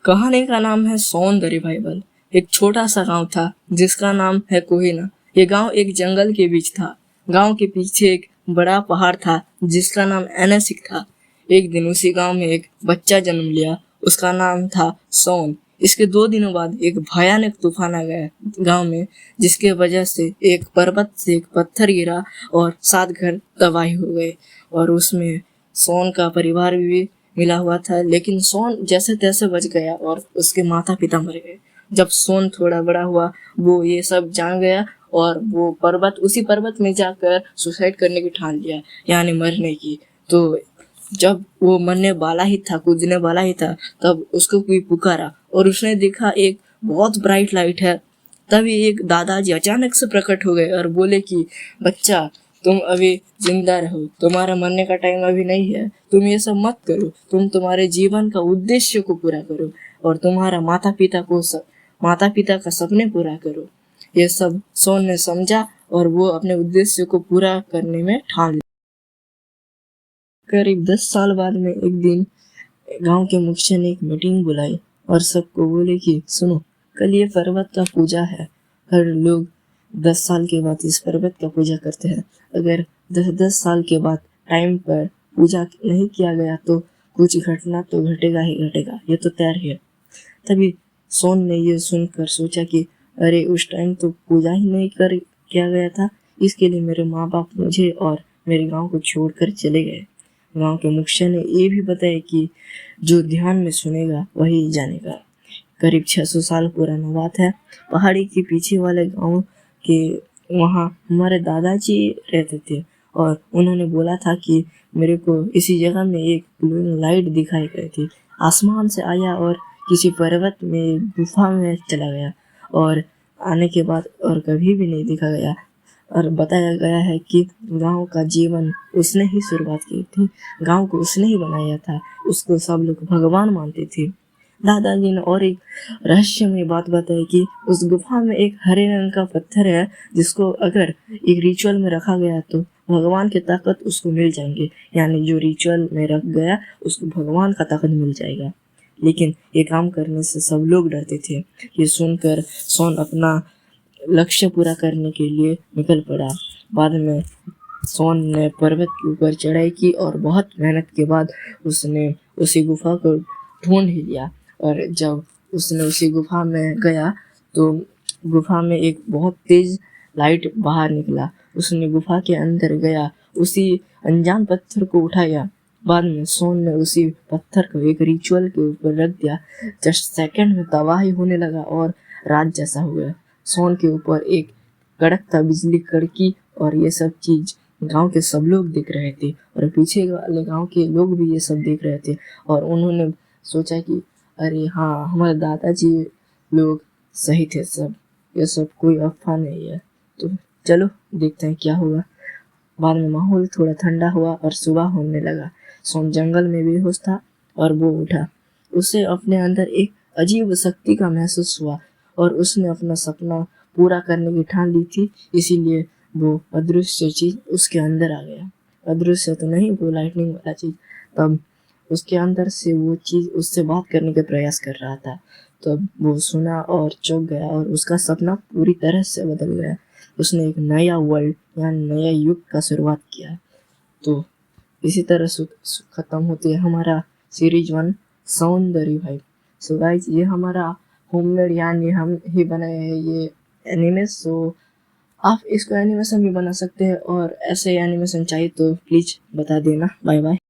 कहानी का नाम है सोन द रिवाइवल। एक छोटा सा गांव था जिसका नाम है कोहिना। ये गांव एक जंगल के बीच था। गांव के पीछे एक बड़ा पहाड़ था जिसका नाम एनेसिक था। एक दिन उसी गांव में एक बच्चा जन्म लिया। उसका नाम था सोन। इसके 2 दिनों बाद एक भयानक तूफान आ गया गांव में, जिसके वजह से एक पर्वत से एक पत्थर गिरा और 7 घर तबाही हो गए। और उसमें सोन का परिवार भी मिला हुआ था, लेकिन सोन जैसे तैसे बच गया और उसके माता पिता मर गए। जब सोन थोड़ा बड़ा हुआ, वो ये सब जान गया और वो उसी पर्वत में जाकर सुसाइड करने की ठान लिया, यानी मरने की। तो जब वो मरने वाला ही था, कूदने वाला ही था, तब उसको कोई पुकारा और उसने देखा एक बहुत ब्राइट लाइट है। तभी एक दादाजी अचानक से प्रकट हो गए और बोले कि बच्चा, तुम अभी जिंदा रहो, तुम्हारा मरने का टाइम अभी नहीं है, तुम ये सब मत करो, तुम तुम्हारे जीवन का उद्देश्य को पूरा करो और तुम्हारा माता पिता का सपने पूरा करो। ये सब सोन ने समझा और वो अपने उद्देश्य को पूरा करने में ठान लिया। करीब 10 साल बाद में एक दिन गांव के मुखिया ने एक मीटिंग बुलाई और सबको बोले कि सुनो, कल ये पर्वत का पूजा है। हर लोग 10 साल के बाद इस पर्वत का पूजा करते हैं। अगर 10 साल के बाद टाइम पर पूजा नहीं किया गया तो कुछ घटना तो घटेगा ही घटेगा, ये तो तय है। तभी सोन ने ये सुनकर सोचा कि अरे, उस टाइम तो पूजा ही नहीं कर किया गया था, इसके लिए मेरे माँ बाप मुझे और मेरे गांव को छोड़कर चले गए। गांव के मुखिया ने ये भी बताया कि जो ध्यान में सुनेगा वही जानेगा। करीब 600 साल पुराना बात है। पहाड़ी के पीछे वाले गांव के वहाँ हमारे दादाजी रहते थे और उन्होंने बोला था कि मेरे को इसी जगह में एक ग्लोइंग लाइट दिखाई गई थी। आसमान से आया और किसी पर्वत में गुफा में चला गया और आने के बाद और कभी भी नहीं दिखा गया। और बताया गया है कि गांव का जीवन उसने ही शुरुआत की थी, गांव को उसने ही बनाया था, उसको सब लोग भगवान मानते थे। दादाजी ने और एक रहस्यमय बात बताई कि उस गुफा में एक हरे रंग का पत्थर है जिसको अगर एक रिचुअल में रखा गया तो भगवान की ताकत उसको मिल जाएंगे, यानी जो रिचुअल में रख गया उसको भगवान का ताकत मिल जाएगा। लेकिन ये काम करने से सब लोग डरते थे। ये सुनकर सोन अपना लक्ष्य पूरा करने के लिए निकल पड़ा। बाद में सोन ने पर्वत के ऊपर चढ़ाई की और बहुत मेहनत के बाद उसने उसी गुफा को ढूंढ ही लिया। और जब उसने उसी गुफा में गया तो गुफा में एक बहुत तेज लाइट बाहर निकला। उसने गुफा के अंदर गया, उसी अनजान पत्थर को उठाया। बाद में सोन ने उसी पत्थर को एक रिचुअल के ऊपर रख दिया। जस्ट सेकंड में तबाही होने लगा और रात जैसा हो गया। सोन के ऊपर एक कड़कता बिजली कड़की और ये सब चीज गांव के सब लोग देख रहे थे और पीछे वाले गांव के लोग भी ये सब देख रहे थे। और उन्होंने सोचा कि अरे हाँ, हमारे दादाजी लोग सही थे, सब ये सब कोई अफवाह नहीं है। तो चलो देखते हैं क्या होगा। बाद में माहौल थोड़ा ठंडा हुआ और सुबह होने लगा। सोन जंगल में बेहोश था और वो उठा। उसे अपने अंदर एक अजीब शक्ति का महसूस हुआ और उसने अपना सपना पूरा करने की ठान ली थी, इसीलिए वो अदृश्य चीज उसके अंदर आ गया। अदृश्य तो नहीं, वो लाइटनिंग वाला चीज। तब उसके अंदर से वो चीज उससे बात करने का प्रयास कर रहा था। तब वो सुना और चौंक गया और उसका सपना पूरी तरह से बदल गया। उसने एक नया वर्ल्ड या नया युग का शुरुआत किया। तो इसी तरह खत्म होती है हमारा सीरीज 1 सौंदर्य भाई। सो गाइस, ये हमारा होममेड यानी हम ही बनाए हैं ये एनिमे। सो आप इसको एनिमेशन भी बना सकते हैं और ऐसे एनिमेशन चाहिए तो प्लीज बता देना। Bye bye.